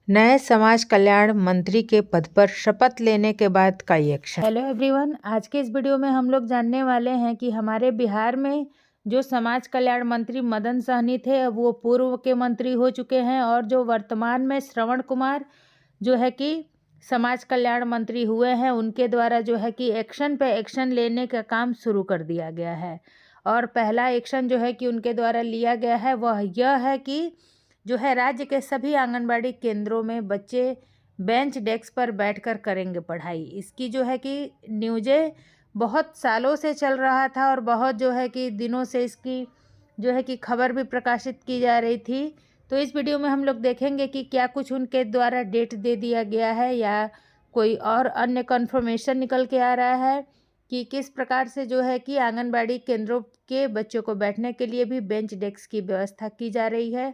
नए समाज कल्याण मंत्री के पद पर शपथ लेने के बाद का ये एक्शन। हेलो एवरीवन, आज के इस वीडियो में हम लोग जानने वाले हैं कि हमारे बिहार में जो समाज कल्याण मंत्री मदन सहनी थे, अब वो पूर्व के मंत्री हो चुके हैं और जो वर्तमान में श्रवण कुमार जो है कि समाज कल्याण मंत्री हुए हैं, उनके द्वारा जो है कि एक्शन पे एक्शन लेने का काम शुरू कर दिया गया है। और पहला एक्शन जो है कि उनके द्वारा लिया गया है वह यह है कि जो है राज्य के सभी आंगनबाड़ी केंद्रों में बच्चे बेंच डेस्क पर बैठकर करेंगे पढ़ाई। इसकी जो है कि न्यूज़ें बहुत सालों से चल रहा था और बहुत जो है कि दिनों से इसकी जो है कि खबर भी प्रकाशित की जा रही थी। तो इस वीडियो में हम लोग देखेंगे कि क्या कुछ उनके द्वारा डेट दे दिया गया है या कोई और अन्य कन्फर्मेशन निकल के आ रहा है कि किस प्रकार से जो है कि आंगनबाड़ी केंद्रों के बच्चों को बैठने के लिए भी बेंच डेस्क की व्यवस्था की जा रही है।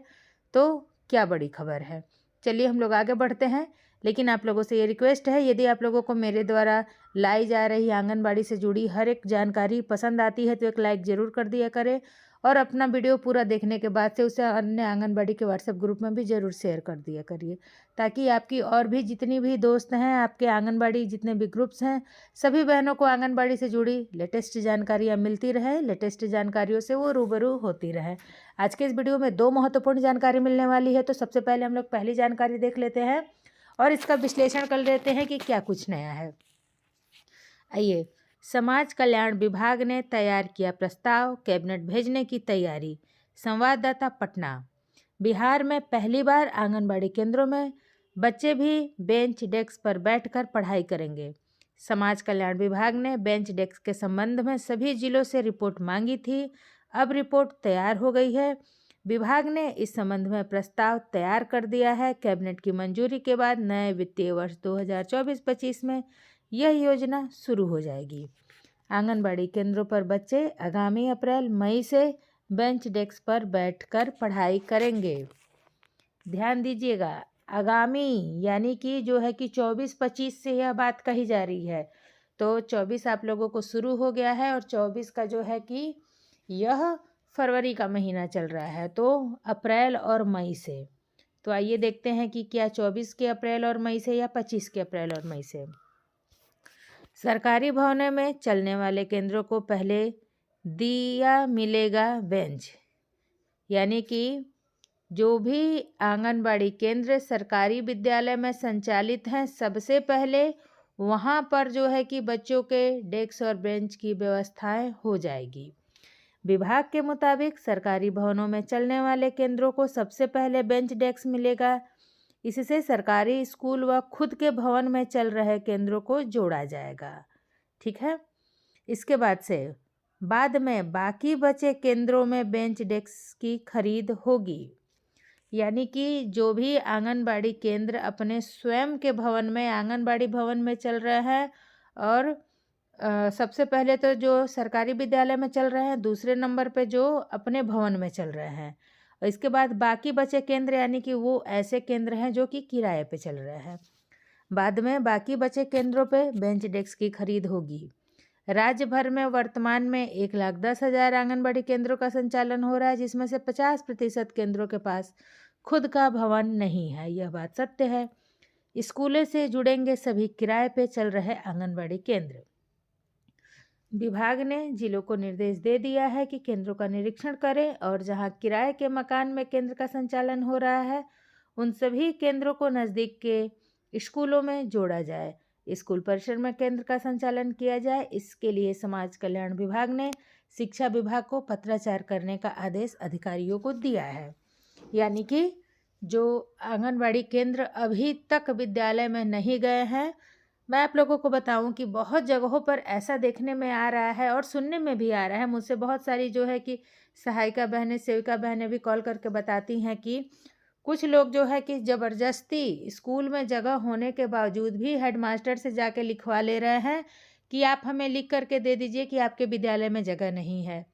तो क्या बड़ी खबर है। चलिए हम लोग आगे बढ़ते हैं, लेकिन आप लोगों से ये रिक्वेस्ट है, यदि आप लोगों को मेरे द्वारा लाई जा रही आंगनबाड़ी से जुड़ी हर एक जानकारी पसंद आती है तो एक लाइक ज़रूर कर दिया करें और अपना वीडियो पूरा देखने के बाद से उसे अन्य आंगनबाड़ी के व्हाट्सएप ग्रुप में भी ज़रूर शेयर कर दिया करिए, ताकि आपकी और भी जितनी भी दोस्त हैं, आपके आंगनबाड़ी जितने भी ग्रुप्स हैं, सभी बहनों को आंगनबाड़ी से जुड़ी लेटेस्ट जानकारियाँ मिलती रहे, लेटेस्ट जानकारियों से वो रूबरू होती रहे। आज के इस वीडियो में दो महत्वपूर्ण जानकारी मिलने वाली है, तो सबसे पहले हम लोग पहली जानकारी देख लेते हैं और इसका विश्लेषण कर लेते हैं कि क्या कुछ नया है। आइए, समाज कल्याण विभाग ने तैयार किया प्रस्ताव, कैबिनेट भेजने की तैयारी। संवाददाता पटना। बिहार में पहली बार आंगनबाड़ी केंद्रों में बच्चे भी बेंच डेस्क पर बैठकर पढ़ाई करेंगे। समाज कल्याण विभाग ने बेंच डेस्क के संबंध में सभी जिलों से रिपोर्ट मांगी थी। अब रिपोर्ट तैयार हो गई है। विभाग ने इस संबंध में प्रस्ताव तैयार कर दिया है। कैबिनेट की मंजूरी के बाद नए वित्तीय वर्ष 2024-25 में यह योजना शुरू हो जाएगी। आंगनबाड़ी केंद्रों पर बच्चे आगामी अप्रैल-मई से बेंच डेस्क पर बैठकर पढ़ाई करेंगे। ध्यान दीजिएगा, आगामी यानी कि जो है कि 24-25 से यह बात कही जा रही है। तो 24 आप लोगों को शुरू हो गया है और 24 का जो है कि यह फरवरी का महीना चल रहा है, तो अप्रैल और मई से। तो आइए देखते हैं कि क्या 24 के अप्रैल और मई से या 25 के अप्रैल और मई से। सरकारी भवनों में चलने वाले केंद्रों को पहले दिया मिलेगा बेंच, यानी कि जो भी आंगनबाड़ी केंद्र सरकारी विद्यालय में संचालित हैं, सबसे पहले वहाँ पर जो है कि बच्चों के डेस्क और बेंच की व्यवस्थाएं हो जाएगी। विभाग के मुताबिक सरकारी भवनों में चलने वाले केंद्रों को सबसे पहले बेंच डेस्क मिलेगा। इससे सरकारी स्कूल व खुद के भवन में चल रहे केंद्रों को जोड़ा जाएगा। ठीक है। इसके बाद में बाकी बचे केंद्रों में बेंच डेस्क की खरीद होगी, यानी कि जो भी आंगनबाड़ी केंद्र अपने स्वयं के भवन में आंगनबाड़ी भवन में चल रहे हैं और सबसे पहले तो जो सरकारी विद्यालय में चल रहे हैं, दूसरे नंबर पे जो अपने भवन में चल रहे हैं, और इसके बाद बाकी बचे केंद्र यानी कि वो ऐसे केंद्र हैं जो कि किराए पे चल रहे हैं। बाद में बाकी बचे केंद्रों पे बेंच डेस्क की खरीद होगी। राज्य भर में वर्तमान में 1,10,000 आंगनबाड़ी केंद्रों का संचालन हो रहा है, जिसमें से 50% केंद्रों के पास खुद का भवन नहीं है। यह बात सत्य है। स्कूलों से जुड़ेंगे सभी किराए पे चल रहे आंगनबाड़ी केंद्र। विभाग ने जिलों को निर्देश दे दिया है कि केंद्रों का निरीक्षण करें और जहां किराए के मकान में केंद्र का संचालन हो रहा है, उन सभी केंद्रों को नज़दीक के स्कूलों में जोड़ा जाए। स्कूल परिसर में केंद्र का संचालन किया जाए। इसके लिए समाज कल्याण विभाग ने शिक्षा विभाग को पत्राचार करने का आदेश अधिकारियों को दिया है। यानी कि जो आंगनबाड़ी केंद्र अभी तक विद्यालय में नहीं गए हैं, मैं आप लोगों को बताऊं कि बहुत जगहों पर ऐसा देखने में आ रहा है और सुनने में भी आ रहा है। मुझसे बहुत सारी जो है कि सहायिका बहनें, सेविका बहनें भी कॉल करके बताती हैं कि कुछ लोग जो है कि ज़बरदस्ती स्कूल में जगह होने के बावजूद भी हेडमास्टर से जाके लिखवा ले रहे हैं कि आप हमें लिख करके दे दीजिए कि आपके विद्यालय में जगह नहीं है।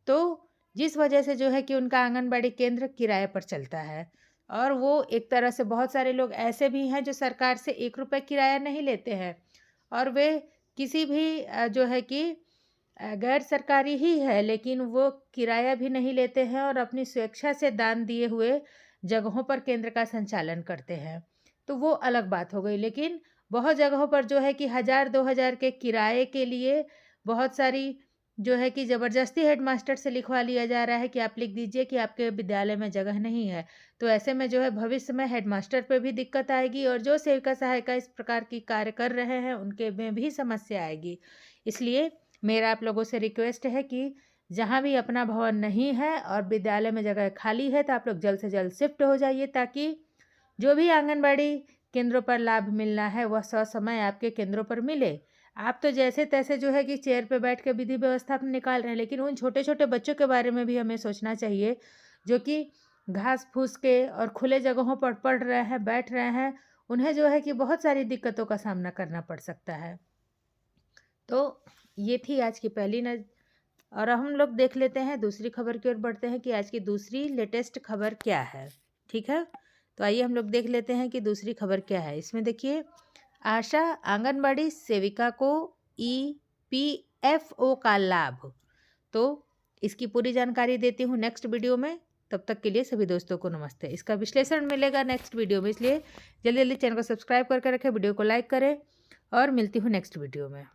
तो जिस वजह से जो है कि उनका आंगनबाड़ी केंद्र किराए पर चलता है। और वो एक तरह से बहुत सारे लोग ऐसे भी हैं जो सरकार से 1 रुपये किराया नहीं लेते हैं और वे किसी भी जो है कि गैर सरकारी ही है, लेकिन वो किराया भी नहीं लेते हैं और अपनी स्वेच्छा से दान दिए हुए जगहों पर केंद्र का संचालन करते हैं। तो वो अलग बात हो गई। लेकिन बहुत जगहों पर जो है कि 1000-2000 के किराए के लिए बहुत सारी जो है कि ज़बरदस्ती हेडमास्टर से लिखवा लिया जा रहा है कि आप लिख दीजिए कि आपके विद्यालय में जगह नहीं है। तो ऐसे में जो है भविष्य में हेडमास्टर पे भी दिक्कत आएगी और जो सेविका सहायिका इस प्रकार की कार्य कर रहे हैं उनके में भी समस्या आएगी। इसलिए मेरा आप लोगों से रिक्वेस्ट है कि जहाँ भी अपना भवन नहीं है और विद्यालय में जगह खाली है तो आप लोग जल्द से जल्द शिफ्ट हो जाइए, ताकि जो भी आंगनबाड़ी केंद्रों पर लाभ मिलना है वह ससमय आपके केंद्रों पर मिले। आप तो जैसे तैसे जो है कि चेयर पे बैठ के विधि व्यवस्था अपनी निकाल रहे हैं, लेकिन उन छोटे छोटे बच्चों के बारे में भी हमें सोचना चाहिए जो कि घास फूस के और खुले जगहों पर पढ़ रहे हैं, बैठ रहे हैं। उन्हें जो है कि बहुत सारी दिक्कतों का सामना करना पड़ सकता है। तो ये थी आज की पहली और हम लोग देख लेते हैं दूसरी खबर की ओर बढ़ते हैं कि आज की दूसरी लेटेस्ट खबर क्या है। ठीक है, तो आइए हम लोग देख लेते हैं कि दूसरी खबर क्या है। इसमें देखिए, आशा आंगनबाड़ी सेविका को EPFO का लाभ। तो इसकी पूरी जानकारी देती हूँ नेक्स्ट वीडियो में। तब तक के लिए सभी दोस्तों को नमस्ते। इसका विश्लेषण मिलेगा नेक्स्ट वीडियो में, इसलिए जल्दी जल्दी चैनल को सब्सक्राइब करके रखें, वीडियो को लाइक करें और मिलती हूँ नेक्स्ट वीडियो में।